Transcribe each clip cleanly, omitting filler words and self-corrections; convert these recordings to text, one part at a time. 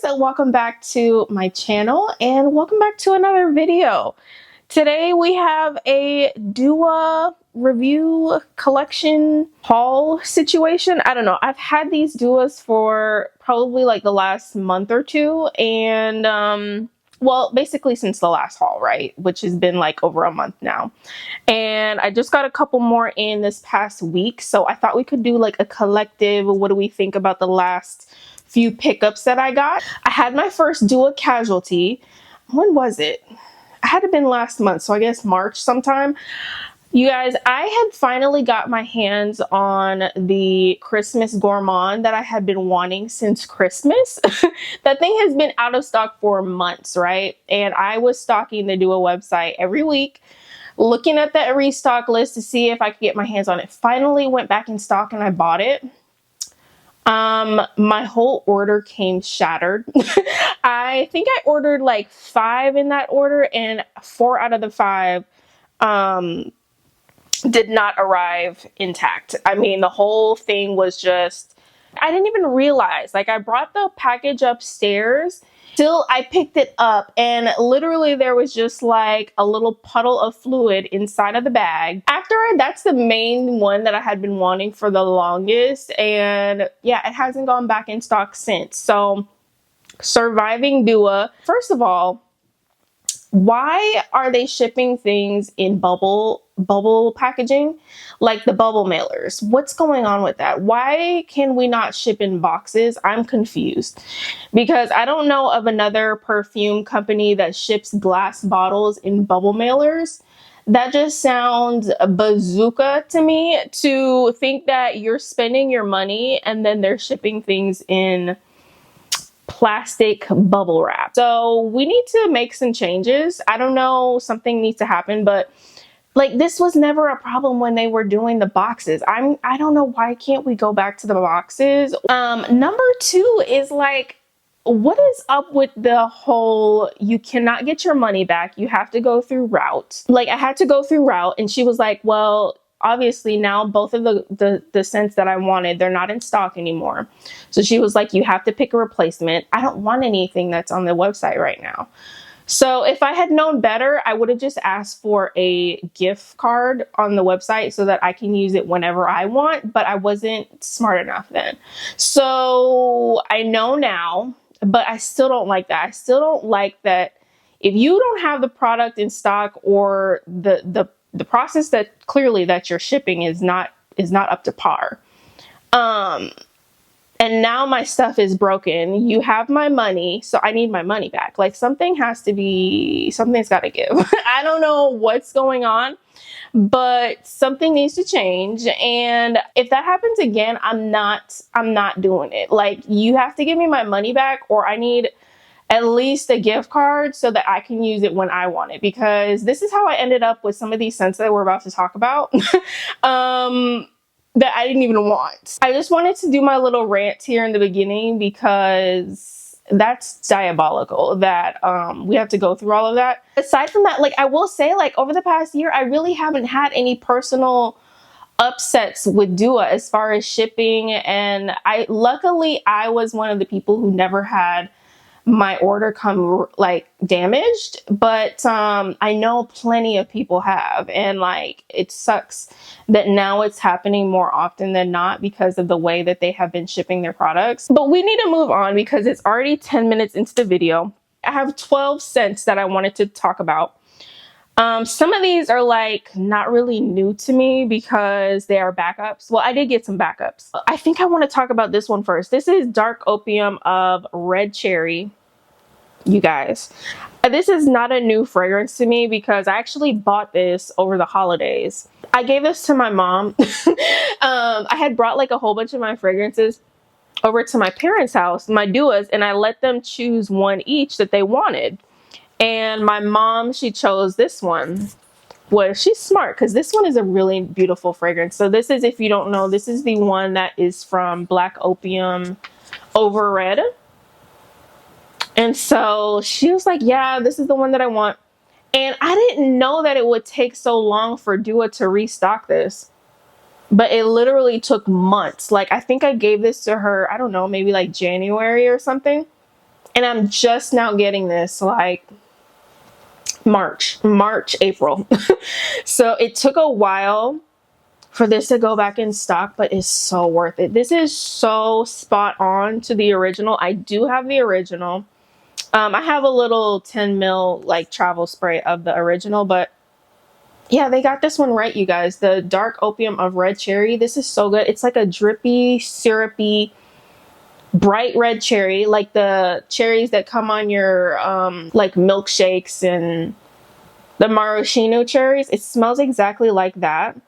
and welcome back to my channel and welcome back to another video. Today we have a Dua review collection haul situation. I don't know, I've had these Duas for probably like the last month or two, and well, basically since the last haul, right, which has been like over a month now. And I just got a couple more in this past week, so I thought we could do like a collective what do we think about the last few pickups that I got. I had my first Dua Casualty. When was it? It had to have been last month, so I guess March sometime. You guys, I had finally got my hands on the Christmas Gourmand that I had been wanting since Christmas. That thing has been out of stock for months, right? And I was stalking the Dua website every week, looking at that restock list to see if I could get my hands on it. Finally went back in stock and I bought it. My whole order came shattered. I think I ordered like 5 in that order, and 4 out of the 5 did not arrive intact. I mean, the whole thing was just, I didn't even realize. Like, I brought the package upstairs. Still, I picked it up and literally there was just like a little puddle of fluid inside of the bag. That's the main one that I had been wanting for the longest, and yeah, it hasn't gone back in stock since. So, surviving Dua. First of all, why are they shipping things in bubble packaging, like the bubble mailers? What's going on with that? Why can we not ship in boxes? I'm confused, because I don't know of another perfume company that ships glass bottles in bubble mailers. That just sounds bazooka to me, to think that you're spending your money and then they're shipping things in plastic bubble wrap. So we need to make some changes. I don't know, something needs to happen, but like, this was never a problem when they were doing the boxes. I don't know, why can't we go back to the boxes? Number 2 is like, what is up with the whole, you cannot get your money back, you have to go through RANT. Like, I had to go through RANT, and she was like, well, obviously now both of the scents that I wanted, they're not in stock anymore. So she was like, you have to pick a replacement. I don't want anything that's on the website right now. So if I had known better, I would have just asked for a gift card on the website so that I can use it whenever I want, but I wasn't smart enough then. So I know now, but I still don't like that. I still don't like that if you don't have the product in stock, or the process that clearly that you're shipping is not up to par. And now my stuff is broken. You have my money, so I need my money back. Like, something's got to give. I don't know what's going on, but something needs to change. And if that happens again, I'm not doing it. Like, you have to give me my money back, or I need at least a gift card so that I can use it when I want it, because this is how I ended up with some of these scents that we're about to talk about. That I didn't even want. I just wanted to do my little rant here in the beginning, because that's diabolical that we have to go through all of that. Aside from that, like, I will say, like, over the past year, I really haven't had any personal upsets with Dua as far as shipping, and luckily I was one of the people who never had my order come like damaged, but I know plenty of people have, and like, it sucks that now it's happening more often than not because of the way that they have been shipping their products. But we need to move on because it's already 10 minutes into the video. I have 12 scents that I wanted to talk about. Some of these are like not really new to me because they are backups. Well, I did get some backups. I think I want to talk about this one first. This is Dark Opium of Red Cherry. You guys, this is not a new fragrance to me because I actually bought this over the holidays. I gave this to my mom. I had brought like a whole bunch of my fragrances over to my parents' house, my Duas, and I let them choose one each that they wanted. And my mom, she chose this one. Well, she's smart, because this one is a really beautiful fragrance. So this is, if you don't know, this is the one that is from Black Opium Over Red. And so she was like, yeah, this is the one that I want. And I didn't know that it would take so long for Dua to restock this. But it literally took months. Like, I think I gave this to her, I don't know, maybe like January or something. And I'm just now getting this like March, April. So it took a while for this to go back in stock, but it's so worth it. This is so spot on to the original. I do have the original. I have a little 10 mil like travel spray of the original, but yeah, they got this one right, you guys. The Dark Opium of Red Cherry. This is so good. It's like a drippy, syrupy, bright red cherry, like the cherries that come on your like milkshakes and the maraschino cherries. It smells exactly like that.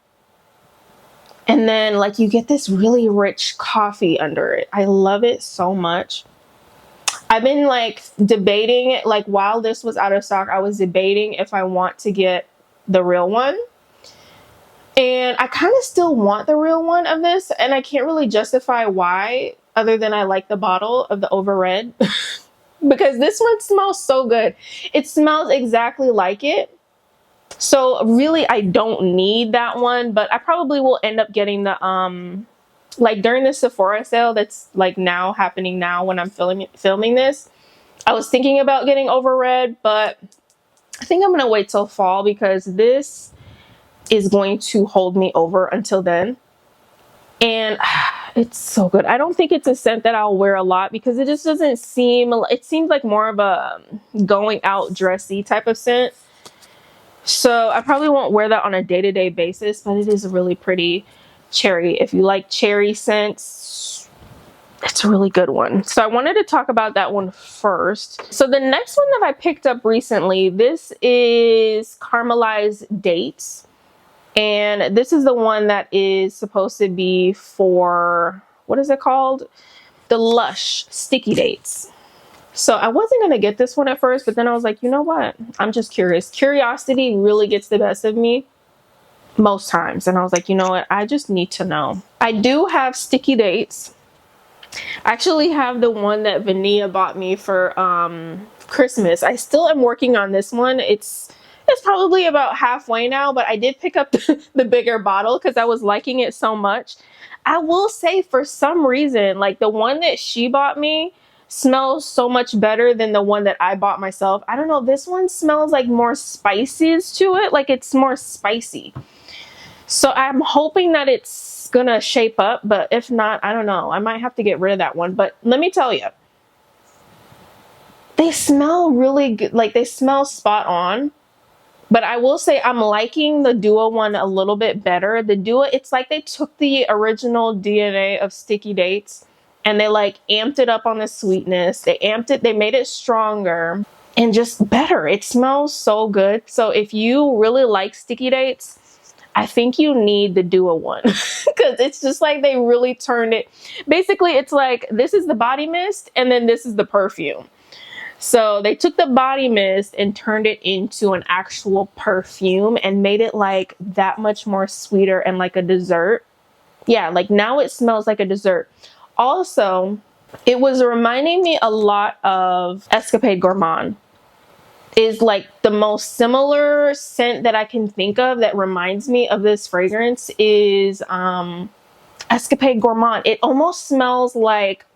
And then like you get this really rich coffee under it. I love it so much. I've been like debating, like while this was out of stock, I was debating if I want to get the real one. And I kind of still want the real one of this, and I can't really justify why other than I like the bottle of the Over Red because this one smells so good. It smells exactly like it. So really I don't need that one, but I probably will end up getting the like during the Sephora sale that's like now happening now when I'm filming this. I was thinking about getting Over Red, but I think I'm gonna wait till fall because this is going to hold me over until then. And it's so good. I don't think it's a scent that I'll wear a lot because it just doesn't seem, it seems like more of a going out dressy type of scent. So I probably won't wear that on a day-to-day basis, but it is a really pretty cherry. If you like cherry scents, it's a really good one. So I wanted to talk about that one first. So the next one that I picked up recently, this is Caramelized Dates. And this is the one that is supposed to be for, what is it called? The Lush Sticky Dates. So I wasn't going to get this one at first, but then I was like, you know what? I'm just curious. Curiosity really gets the best of me most times. And I was like, you know what? I just need to know. I do have Sticky Dates. I actually have the one that Vania bought me for Christmas. I still am working on this one. It's probably about halfway now, but I did pick up the bigger bottle because I was liking it so much. I will say for some reason, like the one that she bought me smells so much better than the one that I bought myself. I don't know, this one smells like more spices to it, like it's more spicy. So I'm hoping that it's gonna shape up, but if not, I don't know. I might have to get rid of that one. But let me tell you, they smell really good, like they smell spot on. But I will say I'm liking the Duo one a little bit better. The Duo, it's like they took the original DNA of Sticky Dates and they like amped it up on the sweetness. They amped it, they made it stronger and just better. It smells so good. So if you really like Sticky Dates, I think you need the Duo one because it's just like they really turned it. Basically, it's like this is the body mist and then this is the perfume. So they took the body mist and turned it into an actual perfume and made it like that much more sweeter and like a dessert. Yeah, like now it smells like a dessert. Also, it was reminding me a lot of Escapade Gourmand. Is like the most similar scent that I can think of that reminds me of this fragrance is Escapade Gourmand. It almost smells like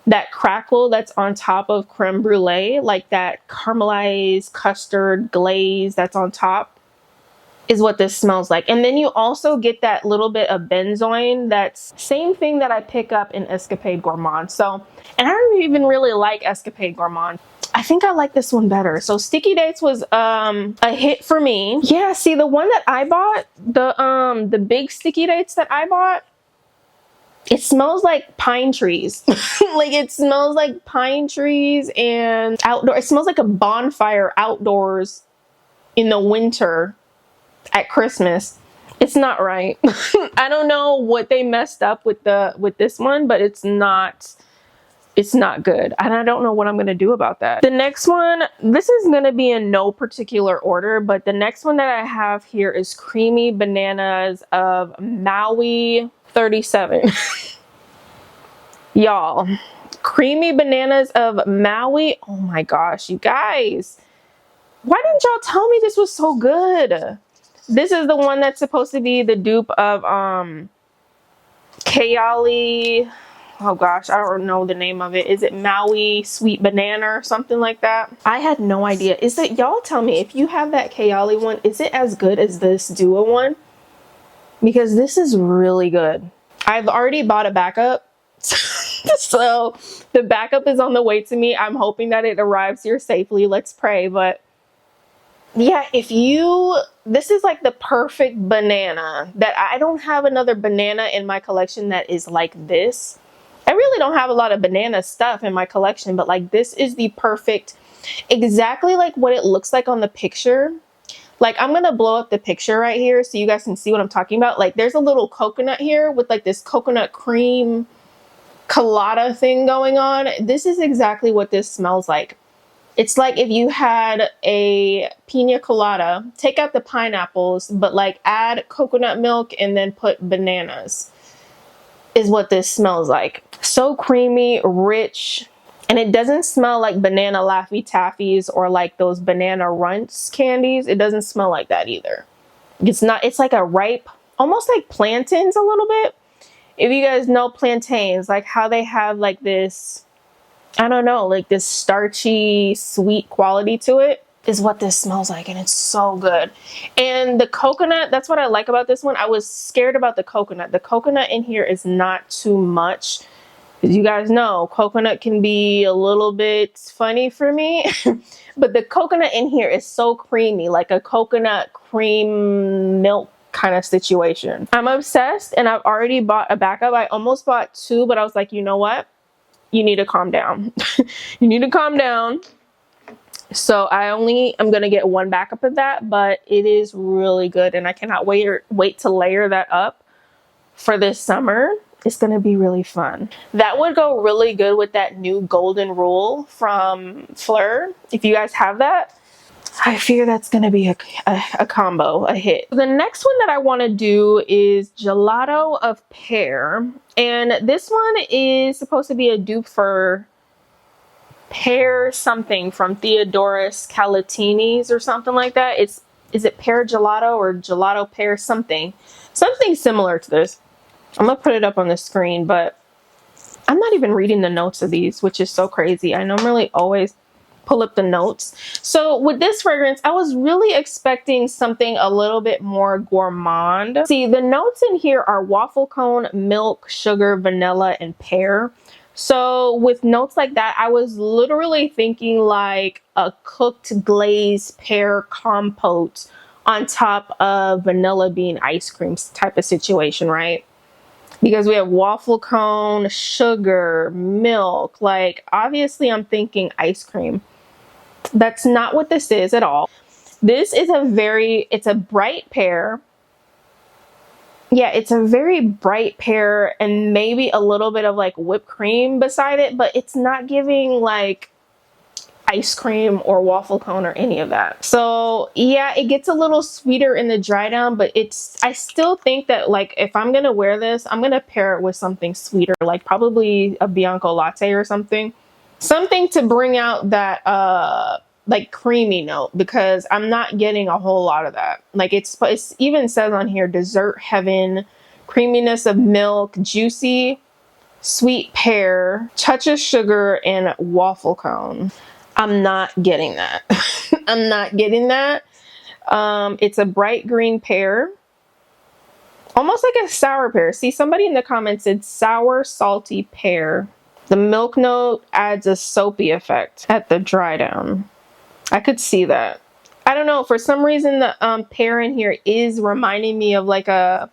that crackle that's on top of creme brulee, like that caramelized custard glaze that's on top is what this smells like. And then you also get that little bit of benzoin. That's same thing that I pick up in Escapade Gourmand. So, and I don't even really like Escapade Gourmand. I think I like this one better. So Sticky Dates was a hit for me. Yeah, see the one that I bought, the big Sticky Dates that I bought, it smells like pine trees. Like it smells like pine trees and outdoor. It smells like a bonfire outdoors in the winter at Christmas. It's not right. I don't know what they messed up with this one, but it's not good. And I don't know what I'm going to do about that. The next one, this is going to be in no particular order, but the next one that I have here is Creamy Bananas of Maui 37. Y'all, Creamy Bananas of Maui. Oh my gosh, you guys. Why didn't y'all tell me this was so good? This is the one that's supposed to be the dupe of Kayali. oh gosh, I don't know the name of it. Is it Maui Sweet Banana or something like that? I had no idea. Is it, y'all tell me if you have that Kayali one, is it as good as this Duo one? Because this is really good. I've already bought a backup. So the backup is on the way to me. I'm hoping that it arrives here safely. Let's pray. But yeah, this is like the perfect banana. That I don't have another banana in my collection that is like this. I really don't have a lot of banana stuff in my collection, but like this is the perfect, exactly like what it looks like on the picture. Like, I'm gonna blow up the picture right here so you guys can see what I'm talking about. Like, there's a little coconut here with like this coconut cream colada thing going on. This is exactly what this smells like. It's like if you had a pina colada, take out the pineapples, but like add coconut milk and then put bananas, is what this smells like. So creamy, rich. And it doesn't smell like banana Laffy Taffies or like those banana runts candies. It doesn't smell like that either. It's not, it's like a ripe, almost like plantains a little bit. If you guys know plantains, like how they have like this, I don't know, like this starchy, sweet quality to it, is what this smells like. And it's so good. And the coconut, that's what I like about this one. I was scared about the coconut. The coconut in here is not too much. As you guys know, coconut can be a little bit funny for me, but the coconut in here is so creamy, like a coconut cream milk kind of situation. I'm obsessed and I've already bought a backup. I almost bought two, but I was like, you know what? You need to calm down. You need to calm down. So I'm going to get one backup of that, but it is really good and I cannot wait to layer that up for this summer. It's going to be really fun. That would go really good with that new Golden Rule from Fleur. If you guys have that, I figure that's going to be a combo, a hit. The next one that I want to do is Gelato of Pear. And this one is supposed to be a dupe for Pear something from Theodoros Kalatini's or something like that. Is it Pear Gelato or Gelato Pear something? Something similar to this. I'm gonna put it up on the screen, but I'm not even reading the notes of these, which is so crazy. I normally always pull up the notes. So with this fragrance, I was really expecting something a little bit more gourmand. See, the notes in here are waffle cone, milk, sugar, vanilla, and pear. So with notes like that, I was literally thinking like a cooked glazed pear compote on top of vanilla bean ice cream type of situation, right? Because we have waffle cone, sugar, milk. Like, obviously I'm thinking ice cream. That's not what this is at all. This is it's a bright pear. Yeah, it's a very bright pear and maybe a little bit of like whipped cream beside it, but it's not giving like ice cream or waffle cone or any of that. So yeah, it gets a little sweeter in the dry down, but I still think that like if I'm gonna wear this, I'm gonna pair it with something sweeter, like probably a Bianco latte or something to bring out that like creamy note, because I'm not getting a whole lot of that. Like it's even says on here dessert heaven, creaminess of milk, juicy sweet pear, touch of sugar, and waffle cone. I'm not getting that. I'm not getting that. It's a bright green pear. Almost like a sour pear. See, somebody in the comments said sour, salty pear. The milk note adds a soapy effect at the dry down. I could see that. I don't know. For some reason, the pear in here is reminding me of like a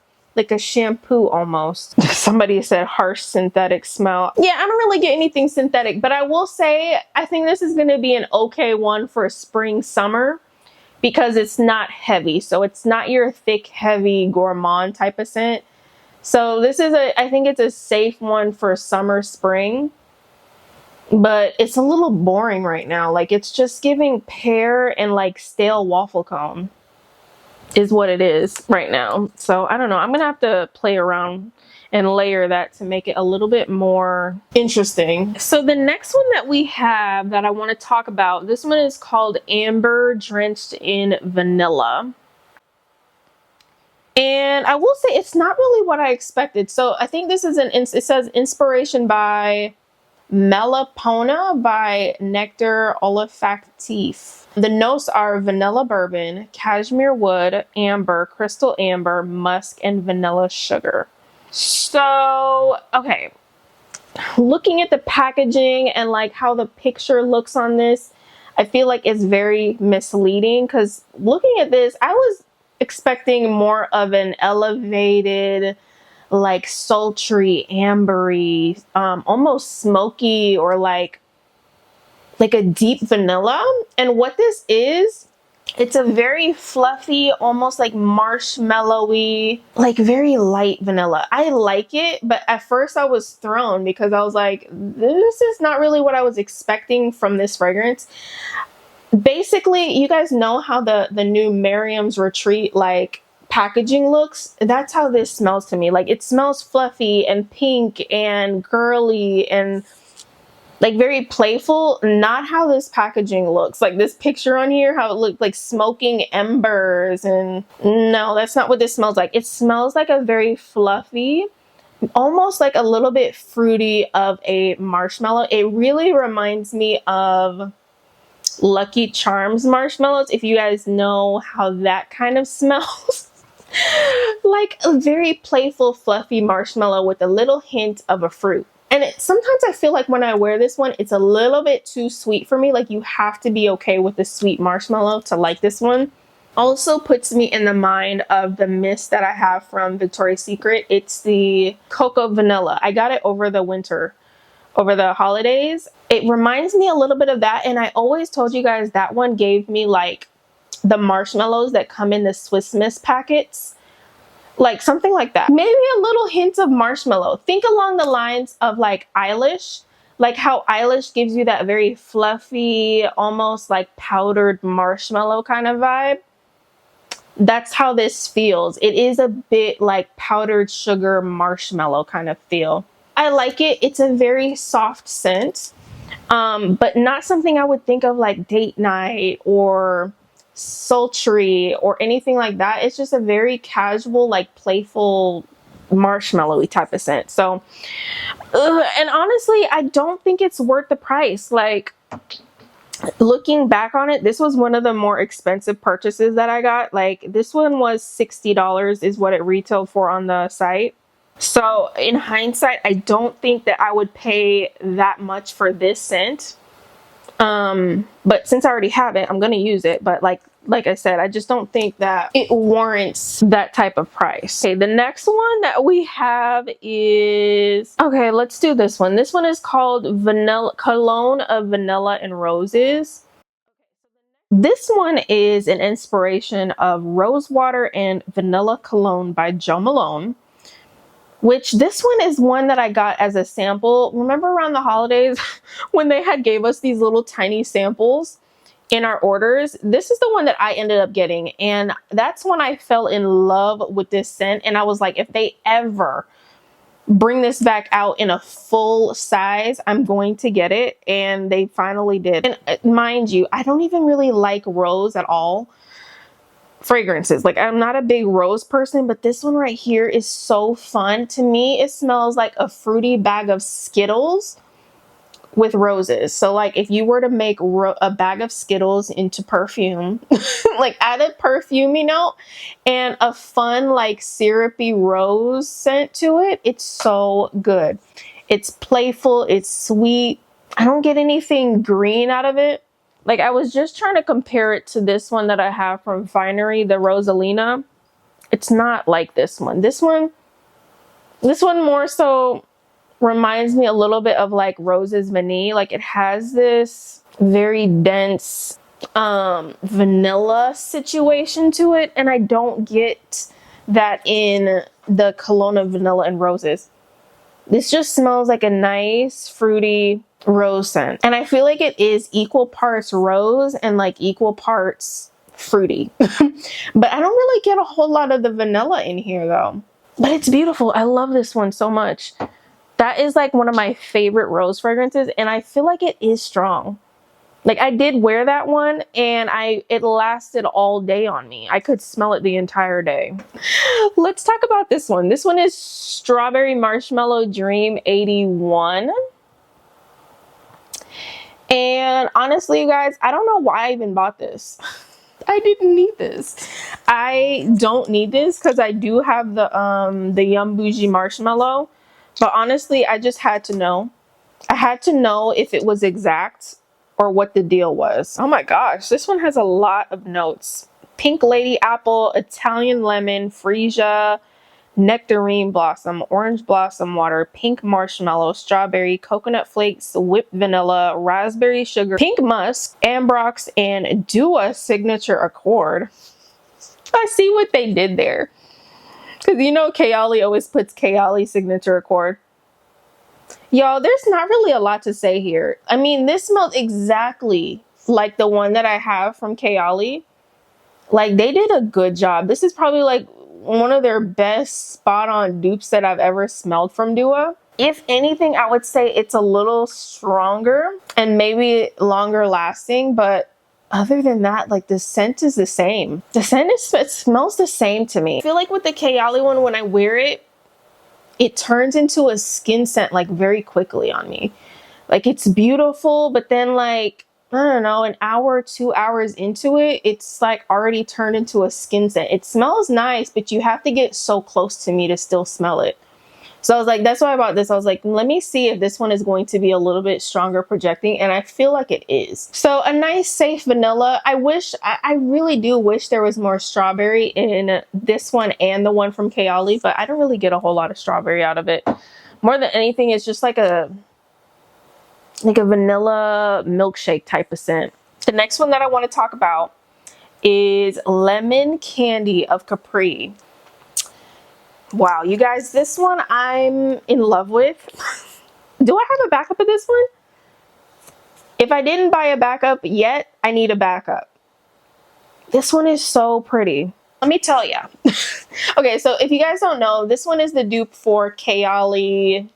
shampoo almost. Somebody said harsh synthetic smell. Yeah, I don't really get anything synthetic, but I will say I think this is going to be an okay one for spring, summer, because it's not heavy. So it's not your thick, heavy gourmand type of scent. So this is I think it's a safe one for summer, spring, but it's a little boring right now. Like it's just giving pear and like stale waffle cone is what it is right now. So I don't know. I'm gonna have to play around and layer that to make it a little bit more interesting. So the next one that we have that I want to talk about, this one is called Amber Drenched in Vanilla. And I will say it's not really what I expected. So I think this is it says inspiration by Melipona by Nectar Olfactif. The notes are vanilla bourbon, cashmere wood, amber, crystal amber, musk, and vanilla sugar. So, okay. Looking at the packaging and like how the picture looks on this, I feel like it's very misleading because looking at this, I was expecting more of an elevated, like sultry, ambery, almost smoky, or like a deep vanilla. And what this is, it's a very fluffy, almost like marshmallowy, like very light vanilla. I like it, but at first I was thrown because I was like, this is not really what I was expecting from this fragrance. Basically, you guys know how the new Miriam's Retreat like packaging looks. That's how this smells to me. Like, it smells fluffy and pink and girly and like very playful. Not how this packaging looks. Like this picture on here, how it looked like smoking embers, and no, that's not what this smells like. It smells like a very fluffy, almost like a little bit fruity of a marshmallow. It really reminds me of Lucky Charms marshmallows, if you guys know how that kind of smells. Like a very playful, fluffy marshmallow with a little hint of a fruit. And sometimes I feel like when I wear this one, it's a little bit too sweet for me. Like, you have to be okay with the sweet marshmallow to like this one. Also puts me in the mind of the mist that I have from Victoria's Secret. It's the Cocoa Vanilla. I got it over the winter, over the holidays. It reminds me a little bit of that, and I always told you guys that one gave me like the marshmallows that come in the Swiss Miss packets, like something like that. Maybe a little hint of marshmallow. Think along the lines of like Eilish, like how Eilish gives you that very fluffy, almost like powdered marshmallow kind of vibe. That's how this feels. It is a bit like powdered sugar marshmallow kind of feel. I like it. It's a very soft scent, but not something I would think of like date night or sultry or anything like that. It's just a very casual, like playful, marshmallowy type of scent. So, and honestly, I don't think it's worth the price. Like, looking back on it, this was one of the more expensive purchases that I got. Like, this one was $60 is what it retailed for on the site. So in hindsight, I don't think that I would pay that much for this scent. But since I already have it, I'm going to use it. But like I said, I just don't think that it warrants that type of price. Okay, the next one that we have is, okay, let's do this one. This one is called Vanilla Cologne of Vanilla and Roses. This one is an inspiration of Rose Water and Vanilla Cologne by Jo Malone. Which this one is one that I got as a sample. Remember around the holidays when they had gave us these little tiny samples in our orders? This is the one that I ended up getting. And that's when I fell in love with this scent. And I was like, if they ever bring this back out in a full size, I'm going to get it. And they finally did. And mind you, I don't even really like rose at all. Fragrances, like, I'm not a big rose person, but this one right here is so fun. To me, it smells like a fruity bag of Skittles with roses. So like, if you were to make a bag of Skittles into perfume, like add a perfumey note and a fun like syrupy rose scent to it, it's so good. It's playful, it's sweet. I don't get anything green out of it. Like, I was just trying to compare it to this one that I have from Finery, the Rosalina. It's not like this one. This one more so reminds me a little bit of like Rose's Vanille. Like, it has this very dense vanilla situation to it, and I don't get that in the Cologne of Vanilla and Roses. This just smells like a nice fruity rose scent, and I feel like it is equal parts rose and like equal parts fruity. But I don't really get a whole lot of the vanilla in here though. But it's beautiful. I love this one so much. That is like one of my favorite rose fragrances, and I feel like it is strong. Like I did wear that one and it lasted all day on me. I could smell it the entire day. Let's talk about this one. This one is Strawberry Marshmallow Dream 81. And honestly, you guys, I don't know why I even bought this. I didn't need this. I don't need this because I do have the Yum Bougie Marshmallow. But honestly, I just had to know. I had to know if it was exact or what the deal was. Oh my gosh, this one has a lot of notes. Pink Lady Apple, Italian Lemon, Freesia, Nectarine Blossom, Orange Blossom Water, Pink Marshmallow, Strawberry, Coconut Flakes, Whipped Vanilla, Raspberry Sugar, Pink Musk, Ambrox, and Dua Signature Accord. I see what they did there. Because you know Kayali always puts Kayali Signature Accord. Y'all, there's not really a lot to say here. I mean, this smells exactly like the one that I have from Kayali. Like, they did a good job. This is probably like one of their best spot on dupes that I've ever smelled from Dua. If anything, I would say it's a little stronger and maybe longer lasting, but other than that, like the scent is the same. The scent it smells the same to me. I feel like with the Kayali one, when I wear it, it turns into a skin scent like very quickly on me. Like it's beautiful, but then like, I don't know, an hour, 2 hours into it, it's like already turned into a skin scent. It smells nice, but you have to get so close to me to still smell it. So I was like, that's why I bought this. I was like, let me see if this one is going to be a little bit stronger projecting. And I feel like it is. So a nice safe vanilla. I really do wish there was more strawberry in this one and the one from Kayali, but I don't really get a whole lot of strawberry out of it. More than anything, it's just like a vanilla milkshake type of scent. The next one that I want to talk about is Lemon Candy of Capri. Wow, you guys, this one I'm in love with. Do I have a backup of this one? If I didn't buy a backup yet, I need a backup. This one is so pretty. Let me tell ya. Okay, so if you guys don't know, this one is the dupe for Kayali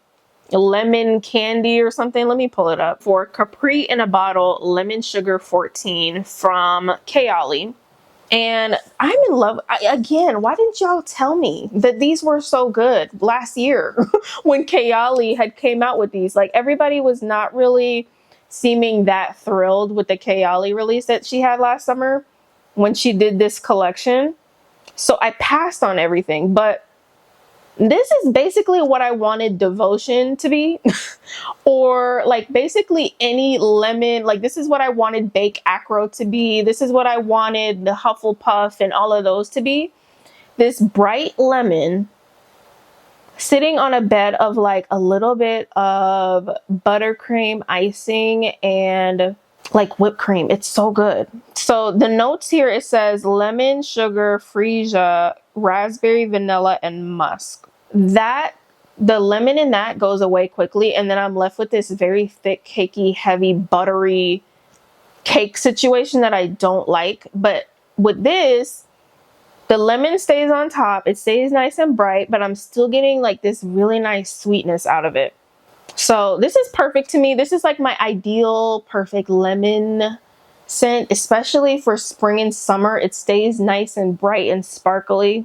Lemon Candy or something. Let me pull it up. For Capri in a Bottle Lemon Sugar 14 from Kayali. And I'm in love. Again, why didn't y'all tell me that these were so good last year when Kayali had came out with these? Like everybody was not really seeming that thrilled with the Kayali release that she had last summer when she did this collection. So I passed on everything, but this is basically what I wanted Devotion to be. Or like basically any lemon, like this is what I wanted Bake Acro to be. This is what I wanted the Hufflepuff and all of those to be. This bright lemon sitting on a bed of like a little bit of buttercream icing and like whipped cream. It's so good. So the notes here, it says lemon, sugar, freesia, raspberry, vanilla, and musk. The lemon in that goes away quickly, and then I'm left with this very thick, cakey, heavy, buttery cake situation that I don't like. But with this, the lemon stays on top. It stays nice and bright, but I'm still getting like this really nice sweetness out of it. So this is perfect to me. This is like my ideal perfect lemon scent, especially for spring and summer. It stays nice and bright and sparkly,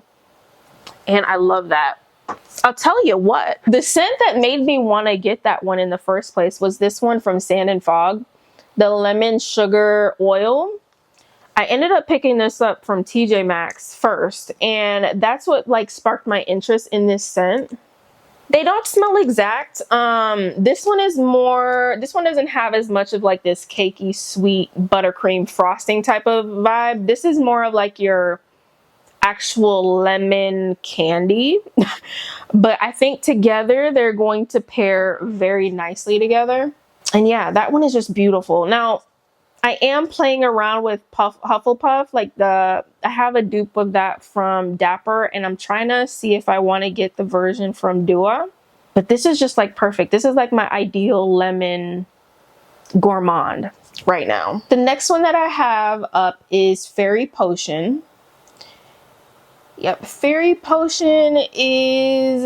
and I love that. I'll tell you what, the scent that made me want to get that one in the first place was this one from Sand and Fog, the Lemon Sugar Oil. I ended up picking this up from TJ Maxx first, and that's what like sparked my interest in this scent. They don't smell exact. This one doesn't have as much of like this cakey, sweet buttercream frosting type of vibe. This is more of like your actual lemon candy. But I think together they're going to pair very nicely together. And yeah, that one is just beautiful. Now, I am playing around with Hufflepuff. Like I have a dupe of that from Dapper, and I'm trying to see if I want to get the version from Dua. But this is just like perfect. This is like my ideal lemon gourmand right now. The next one that I have up is Fairy Potion. Yep, Fairy Potion is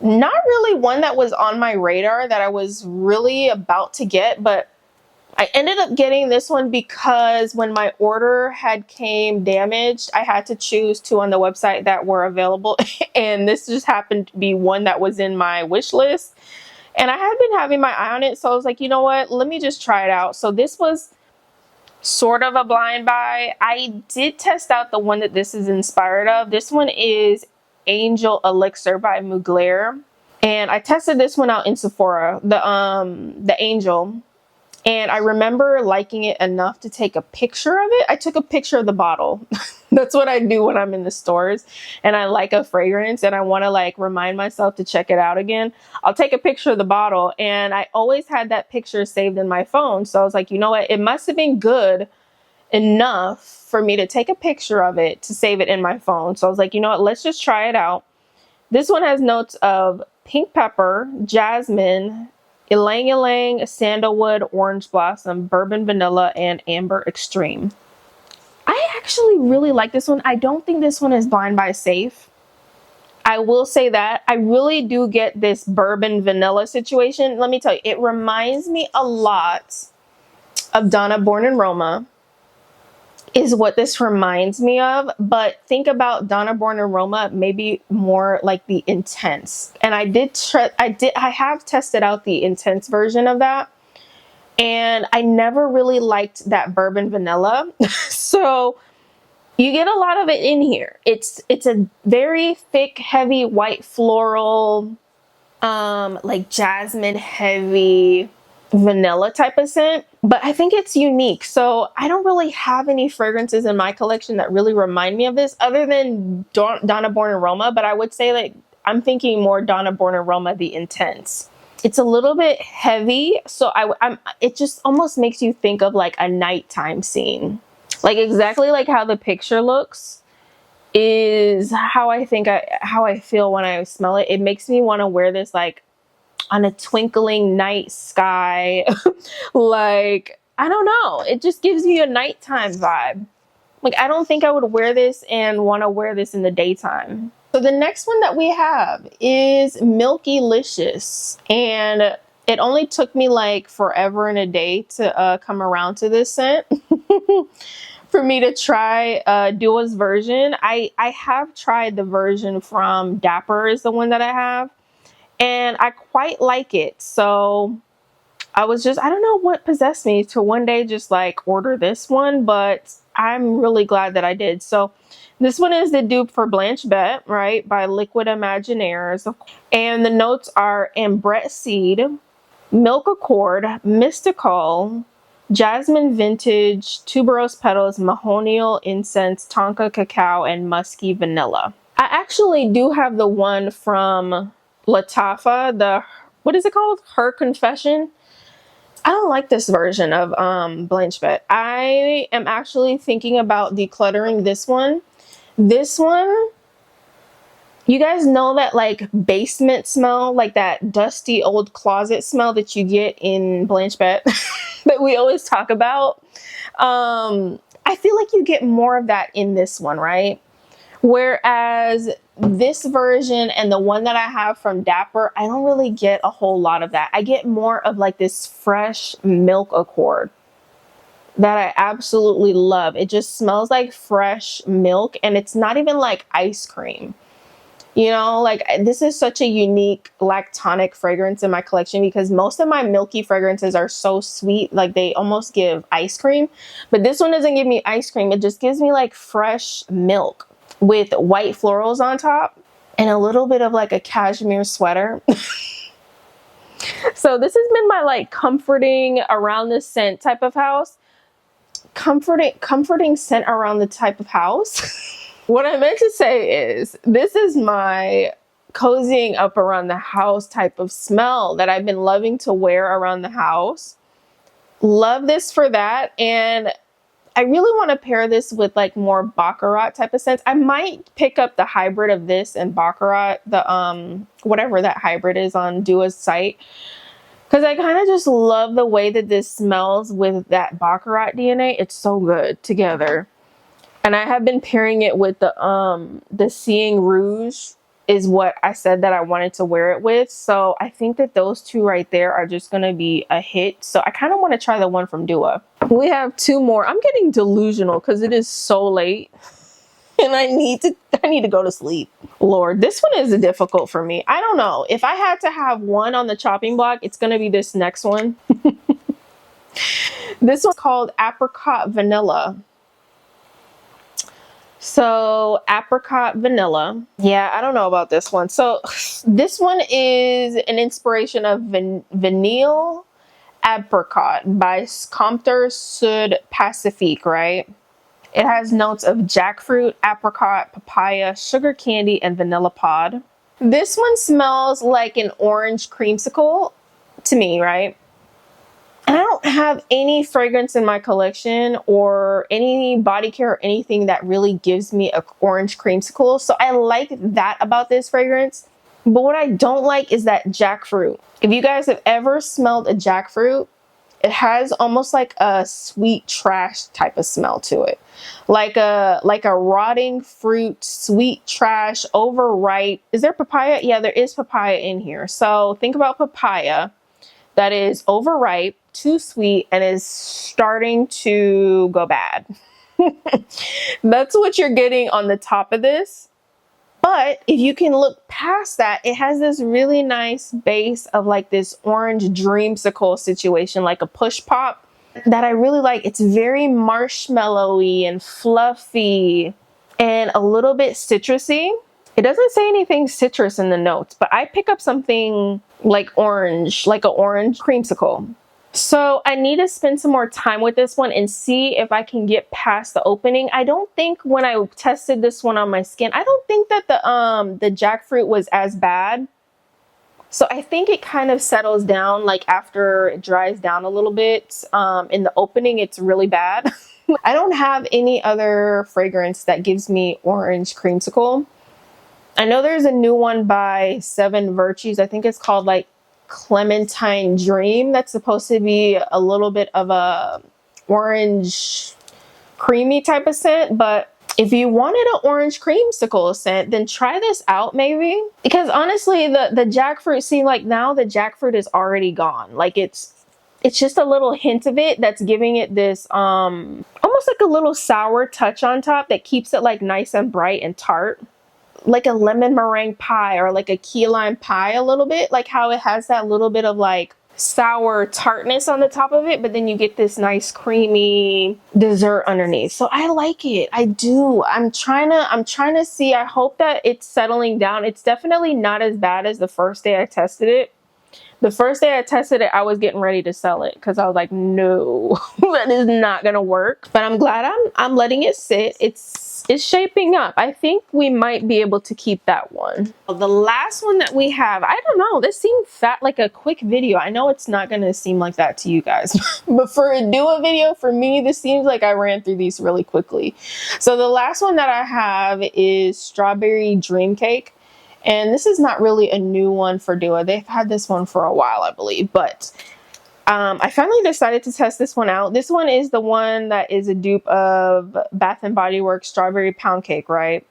not really one that was on my radar that I was really about to get, but I ended up getting this one because when my order had came damaged, I had to choose two on the website that were available. And this just happened to be one that was in my wish list. And I had been having my eye on it. So I was like, you know what? Let me just try it out. So this was sort of a blind buy. I did test out the one that this is inspired of. This one is Angel Elixir by Mugler. And I tested this one out in Sephora, the Angel. And I remember liking it enough to take a picture of it. I took a picture of the bottle. That's what I do when I'm in the stores and I like a fragrance and I want to like remind myself to check it out again. I'll take a picture of the bottle, and I always had that picture saved in my phone. So I was like, you know what? It must have been good enough for me to take a picture of it to save it in my phone. So I was like, you know what? Let's just try it out. This one has notes of pink pepper, jasmine, ylang ylang, sandalwood, orange blossom, bourbon vanilla, and amber extreme. I actually really like this one. I don't think this one is blind buy safe. I will say that. I really do get this bourbon vanilla situation. Let me tell you, it reminds me a lot of Donna Born in Roma, is what this reminds me of. But think about Donna Born in Roma, maybe more like the intense. And I have tested out the intense version of that, and I never really liked that bourbon vanilla. So you get a lot of it in here. It's a very thick, heavy white floral, like jasmine heavy vanilla type of scent, but I think it's unique. So I don't really have any fragrances in my collection that really remind me of this other than Donna Born in Roma, but I would say like I'm thinking more Donna Born in Roma, the intense. It's a little bit heavy, so it just almost makes you think of like a nighttime scene. Like exactly like how the picture looks is how I feel when I smell it. It makes me want to wear this like on a twinkling night sky. Like, I don't know. It just gives me a nighttime vibe. Like, I don't think I would wear this and want to wear this in the daytime. So the next one that we have is MILKYLICIOUS. And it only took me like forever and a day to come around to this scent. For me to try Dua's version. I have tried the version from Dapper is the one that I have. And I quite like it. So I don't know what possessed me to one day just like order this one, but I'm really glad that I did. So this one is the dupe for Blanche Bette, right, by Liquid Imaginaires. And the notes are ambrette seed, milk accord, mystical, jasmine vintage, tuberose petals, mahonial incense, tonka cacao, and musky vanilla. I actually do have the one from Lattafa, what is it called? Her Confession. I don't like this version of Blanche Bette. I am actually thinking about decluttering this one. This one, you guys know that like basement smell, like that dusty old closet smell that you get in Blanche Bette that we always talk about. I feel like you get more of that in this one, right? Whereas this version and the one that I have from Dapper, I don't really get a whole lot of that. I get more of like this fresh milk accord that I absolutely love. It just smells like fresh milk, and it's not even like ice cream. You know, like this is such a unique lactonic fragrance in my collection because most of my milky fragrances are so sweet, like they almost give ice cream. But this one doesn't give me ice cream. It just gives me like fresh milk with white florals on top and a little bit of like a cashmere sweater. So this has been my like comforting around the scent type of house. Comforting scent around the type of house. What I meant to say is this is my cozying up around the house type of smell that I've been loving to wear around the house. Love this for that. And I really want to pair this with like more Baccarat type of scents. I might pick up the hybrid of this and Baccarat, the whatever that hybrid is on Dua's site. Because I kind of just love the way that this smells with that Baccarat DNA. It's so good together. And I have been pairing it with the Seeing Rouge is what I said that I wanted to wear it with. So I think that those two right there are just gonna be a hit. So I kind of want to try the one from Dua. We have two more. I'm getting delusional because it is so late and I need to go to sleep. Lord, this one is difficult for me. I don't know. If I had to have one on the chopping block, it's gonna be this next one. This one's called Apricot Vanilla. So Apricot Vanilla. Yeah, I don't know about this one. So this one is an inspiration of Vanille Apricot by Compter Sud Pacifique, right? It has notes of jackfruit, apricot, papaya, sugar candy, and vanilla pod. This one smells like an orange creamsicle to me, right? And I don't have any fragrance in my collection or any body care or anything that really gives me an orange creamsicle. So I like that about this fragrance. But what I don't like is that jackfruit. If you guys have ever smelled a jackfruit, it has almost like a sweet trash type of smell to it. Like a rotting fruit, sweet trash, overripe. Is there papaya? Yeah, there is papaya in here. So think about papaya that is overripe, too sweet, and is starting to go bad. That's what you're getting on the top of this. But if you can look past that, it has this really nice base of like this orange dreamsicle situation, like a push pop that I really like. It's very marshmallowy and fluffy and a little bit citrusy. It doesn't say anything citrus in the notes, but I pick up something like orange, like an orange creamsicle. So I need to spend some more time with this one and see if I can get past the opening. I don't think when I tested this one on my skin, I don't think that the jackfruit was as bad. So I think it kind of settles down like after it dries down a little bit. In the opening, it's really bad. I don't have any other fragrance that gives me orange creamsicle. I know there's a new one by Seven Virtues. I think it's called like Clementine Dream. That's supposed to be a little bit of a orange creamy type of scent, but if you wanted an orange creamsicle scent, then try this out maybe. Because honestly, the jackfruit, see, like now the jackfruit is already gone. Like it's just a little hint of it that's giving it this almost like a little sour touch on top that keeps it like nice and bright and tart. Like a lemon meringue pie or like a key lime pie a little bit, like how it has that little bit of like sour tartness on the top of it, but then you get this nice creamy dessert underneath. So I like it. I do. I'm trying to see. I hope that it's settling down. It's definitely not as bad as the first day I tested it. The first day I tested it, I was getting ready to sell it because I was like, no, that is not gonna work. But I'm glad I'm letting it sit. It's shaping up. I think we might be able to keep that one. The last one that we have, I don't know, this seemed like a quick video. I know it's not gonna seem like that to you guys, but for a Dua video, for me, this seems like I ran through these really quickly. So the last one that I have is Strawberry Dream Cake. And this is not really a new one for Dua. They've had this one for a while, I believe. But I finally decided to test this one out. This one is the one that is a dupe of Bath & Body Works Strawberry Pound Cake, right?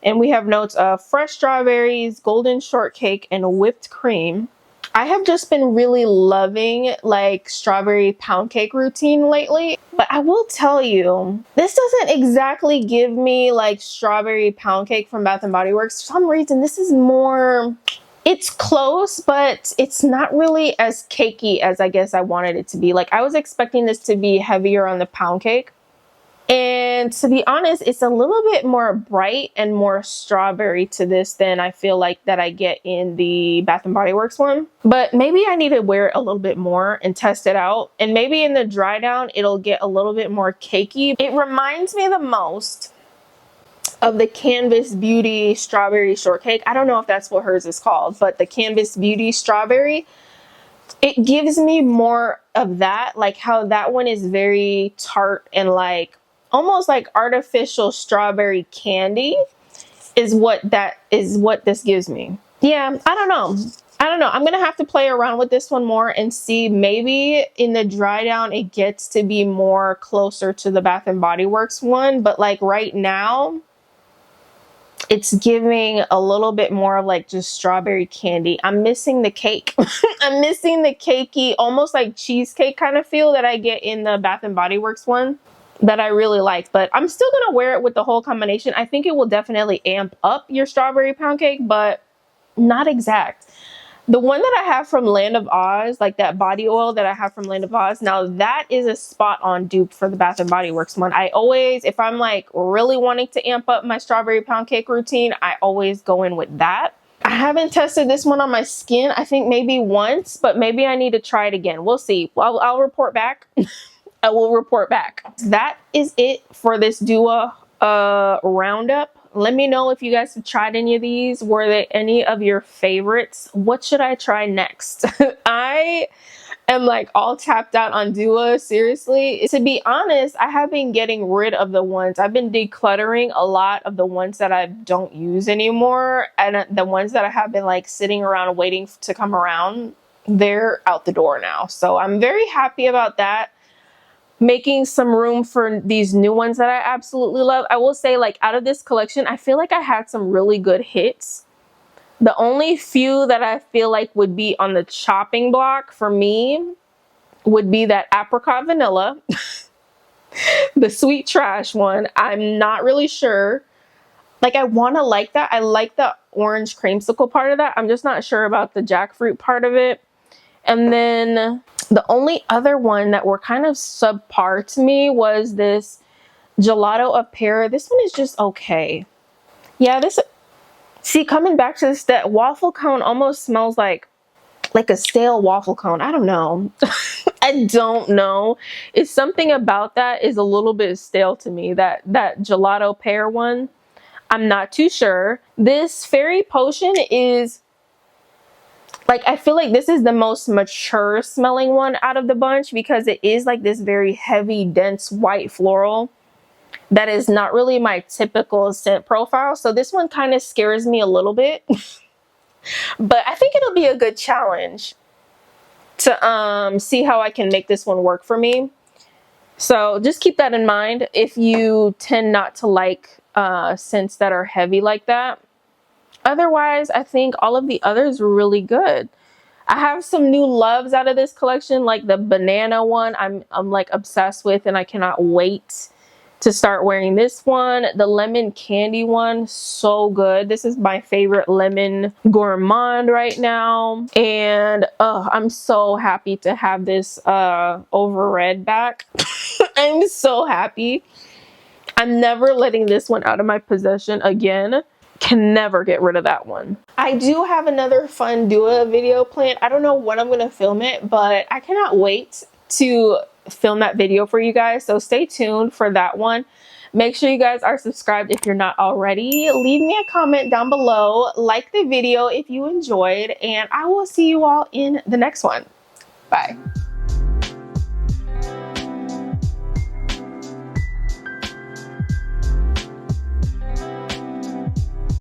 And we have notes of fresh strawberries, golden shortcake, and whipped cream. I have just been really loving like strawberry pound cake routine lately. But I will tell you, this doesn't exactly give me like strawberry pound cake from Bath & Body Works. For some reason, this is more, it's close, but it's not really as cakey as I guess I wanted it to be. Like I was expecting this to be heavier on the pound cake. And to be honest, it's a little bit more bright and more strawberry to this than I feel like that I get in the Bath & Body Works one. But maybe I need to wear it a little bit more and test it out. And maybe in the dry down, it'll get a little bit more cakey. It reminds me the most of the Canvas Beauty Strawberry Shortcake. I don't know if that's what hers is called, but the Canvas Beauty Strawberry. It gives me more of that, like how that one is very tart and like almost like artificial strawberry candy is what this gives me. Yeah, I don't know. I'm gonna have to play around with this one more and see, maybe in the dry down it gets to be more closer to the Bath & Body Works one, but like right now it's giving a little bit more of like just strawberry candy. I'm missing the cake. I'm missing the cakey, almost like cheesecake kind of feel that I get in the Bath and Body Works one that I really like. But I'm still gonna wear it with the whole combination. I think it will definitely amp up your strawberry pound cake, but not exact. The one that I have from Land of Oz, like that body oil that I have from Land of Oz, now that is a spot on dupe for the Bath and Body Works one. I always, if I'm like really wanting to amp up my strawberry pound cake routine, I always go in with that. I haven't tested this one on my skin. I think maybe once, but maybe I need to try it again. We'll see. I'll report back. I will report back. That is it for this Dua Roundup. Let me know if you guys have tried any of these. Were they any of your favorites? What should I try next? I am like all tapped out on Dua, seriously. To be honest, I have been getting rid of the ones. I've been decluttering a lot of the ones that I don't use anymore. And the ones that I have been like sitting around waiting to come around, they're out the door now. So I'm very happy about that. Making some room for these new ones that I absolutely love. I will say, like, out of this collection, I feel like I had some really good hits. The only few that I feel like would be on the chopping block for me would be that apricot vanilla, the sweet trash one. I'm not really sure. Like, I want to like that. I like the orange creamsicle part of that. I'm just not sure about the jackfruit part of it. And then the only other one that were kind of subpar to me was this gelato of pear. This one is just okay. Yeah, this, see, coming back to this, that waffle cone almost smells like a stale waffle cone. I don't know. I don't know. It's something about that is a little bit stale to me. That gelato pear one, I'm not too sure. This fairy potion is, like, I feel like this is the most mature smelling one out of the bunch because it is like this very heavy, dense white floral that is not really my typical scent profile. So this one kind of scares me a little bit, but I think it'll be a good challenge to see how I can make this one work for me. So just keep that in mind if you tend not to like scents that are heavy like that. Otherwise, I think all of the others were really good. I have some new loves out of this collection, like the banana one. I'm like obsessed with, and I cannot wait to start wearing this one. The lemon candy one, so good. This is my favorite lemon gourmand right now. And I'm so happy to have this over red back. I'm so happy. I'm never letting this one out of my possession again. Can never get rid of that one. I do have another fun Dua video planned. I don't know when I'm gonna film it, but I cannot wait to film that video for you guys. So stay tuned for that one. Make sure you guys are subscribed if you're not already. Leave me a comment down below. Like the video if you enjoyed, and I will see you all in the next one. Bye.